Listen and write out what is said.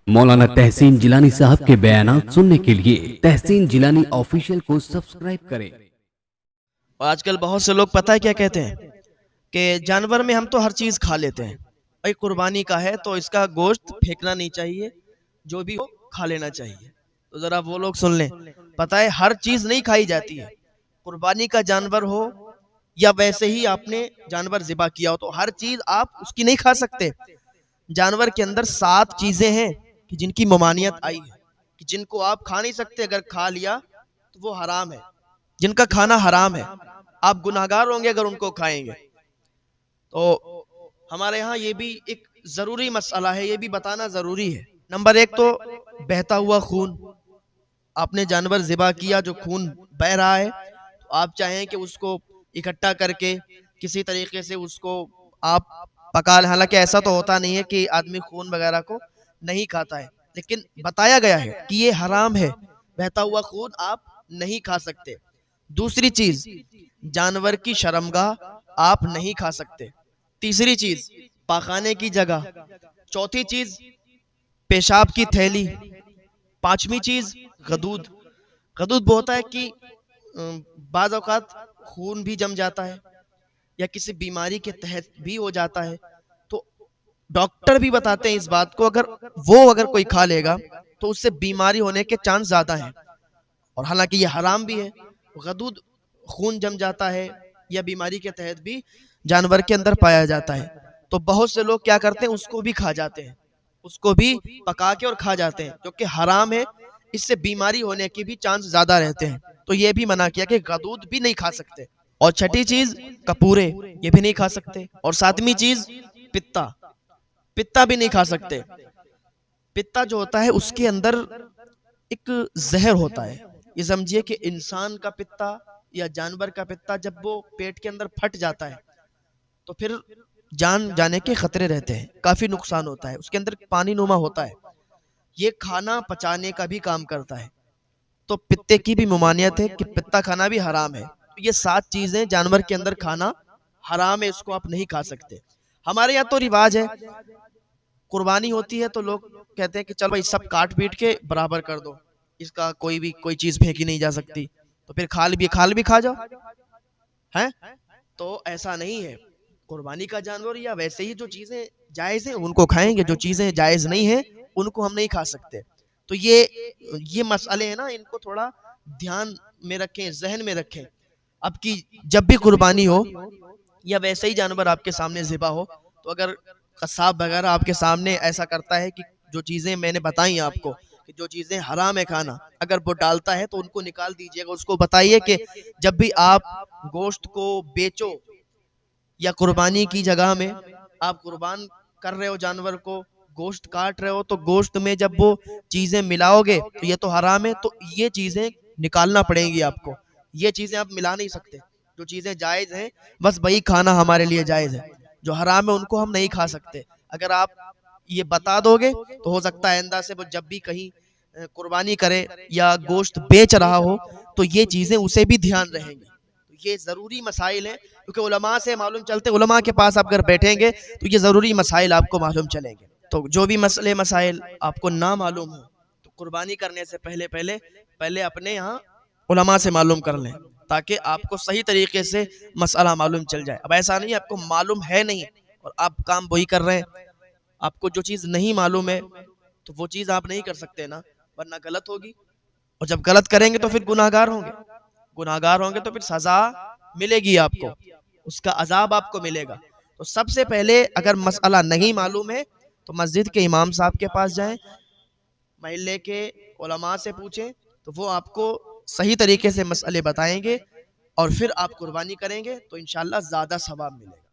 मौलाना तहसीन जिलानी साहब के बयानात सुनने के लिए तहसीन जिलानी ऑफिशियल को सब्सक्राइब करें। और आजकल बहुत से लोग पता है क्या कहते हैं कि जानवर में हम तो हर चीज़ खा लेते हैं, भाई कुर्बानी का है तो इसका गोश्त फेंकना नहीं चाहिए, जो भी हो खा लेना चाहिए। तो ज़रा वो लोग सुन लें, पता है हर चीज़ नहीं खाई जाती है। कुर्बानी का जानवर हो या वैसे ही आपने जानवर ज़िबा किया हो, तो हर चीज़ आप उसकी नहीं खा सकते। जानवर के अंदर 7 चीज़ें हैं कि जिनकी ममानियत आई है, कि जिनको आप खा नहीं सकते, अगर खा लिया तो वो हराम है, जिनका खाना हराम है, आप गुनाहगार होंगे अगर उनको खाएंगे। तो हमारे यहाँ ये भी एक ज़रूरी मसला है, ये भी बताना ज़रूरी है। नंबर 1 तो बहता हुआ खून, आपने जानवर ज़िबा किया, जो खून बह रहा है, तो आप चाहें कि उसको इकट्ठा करके किसी तरीके से उसको आप पका लें। हालांकि ऐसा तो होता नहीं है कि आदमी खून वगैरह को नहीं खाता है, लेकिन बताया गया है कि ये हराम है, बहता हुआ खून आप नहीं खा सकते। दूसरी चीज, जानवर की शर्मगाह आप नहीं खा सकते। तीसरी चीज, पाखाने की जगह। चौथी चीज, पेशाब की थैली। पांचवी चीज, गदूद। गदूद वो होता है कि बाज़ औक़ात खून भी जम जाता है या किसी बीमारी के तहत भी हो जाता है, तो डॉक्टर भी बताते हैं इस बात को, अगर कोई खा लेगा तो उससे बीमारी होने के चांस ज्यादा हैं। और हालांकि ये हराम भी है। गदूद खून जम जाता है या बीमारी के तहत भी जानवर के अंदर पाया जाता है, तो बहुत से लोग क्या करते हैं, उसको भी खा जाते हैं, उसको भी पका के और खा जाते हैं, जो कि हराम है। इससे बीमारी होने के भी चांस ज्यादा रहते हैं, तो ये भी मना किया कि गदूद भी नहीं खा सकते। और छठी चीज, कपूरे, ये भी नहीं खा सकते। और सातवीं चीज, पित्ता। पित्ता भी नहीं खा सकते। पित्ता जो होता है उसके अंदर एक जहर होता है। ये समझिए कि इंसान का पित्ता या जानवर का पित्ता जब वो पेट के अंदर फट जाता है तो फिर जान जाने के खतरे रहते हैं, काफी नुकसान होता है। उसके अंदर पानी नुमा होता है, ये खाना पचाने का भी काम करता है। तो पित्ते की भी ममानियत है कि पित्ता खाना भी हराम है। तो ये 7 चीजें जानवर के अंदर खाना हराम है, इसको आप नहीं खा सकते। हमारे यहाँ तो रिवाज है, कुर्बानी होती है तो लोग कहते हैं कि चलो भाई सब काट पीट के बराबर कर दो, इसका कोई चीज फेंकी नहीं जा सकती, तो फिर खाल भी खा जाओ हैं। तो ऐसा नहीं है। कुर्बानी का जानवर या वैसे ही जो चीजें जायज हैं उनको खाएंगे, जो चीजें जायज नहीं है उनको हम नहीं खा सकते। तो ये मसले हैं ना, इनको थोड़ा ध्यान में रखें, जहन में रखें। अब की जब भी कुर्बानी हो या वैसे ही जानवर आपके सामने ज़िबा हो, तो अगर कसाब वगैरह आपके सामने ऐसा करता है कि जो चीज़ें मैंने बताई आपको, कि जो चीज़ें हराम है खाना, अगर वो डालता है तो उनको निकाल दीजिएगा। उसको बताइए कि जब भी आप गोश्त को बेचो या कुर्बानी की जगह में आप कुर्बान कर रहे हो जानवर को, गोश्त काट रहे हो, तो गोश्त में जब वो चीज़ें मिलाओगे तो ये तो हराम है, तो ये चीज़ें निकालना पड़ेंगी आपको। ये चीज़ें आप मिला नहीं सकते। जो चीज़ें जायज़ हैं बस वही खाना हमारे लिए जायज़ है, जो हराम है उनको हम नहीं खा सकते। अगर आप ये बता दोगे तो हो सकता है आइंदा से वो जब भी कहीं कुर्बानी करे या गोश्त बेच रहा हो तो ये चीज़ें उसे भी ध्यान रहेंगी। तो ये ज़रूरी मसाइल हैं, क्योंकि उलमा से मालूम चलते, उलमा के पास आप अगर बैठेंगे तो ये ज़रूरी मसाइल आपको मालूम चलेंगे। तो जो भी मसले मसाइल आपको ना मालूम हो, तो कुर्बानी करने से पहले अपने यहाँ उलमा से मालूम कर लें, ताकि आपको सही तरीके से मसला मालूम चल जाए। अब ऐसा नहीं आपको मालूम है नहीं और आप काम वही कर रहे हैं। आपको जो चीज़ नहीं मालूम है तो वो चीज़ आप नहीं कर सकते ना, वरना गलत होगी। और जब गलत करेंगे तो फिर गुनाहगार होंगे तो फिर सजा मिलेगी आपको, उसका अजाब आपको मिलेगा। तो सबसे पहले अगर मसला नहीं मालूम है तो मस्जिद के इमाम साहब के पास जाएं, महल्ले के उलमा से पूछें, तो वो आपको सही तरीके से मसले बताएंगे और फिर आप कुर्बानी करेंगे तो इंशाअल्लाह ज़्यादा सवाब मिलेगा।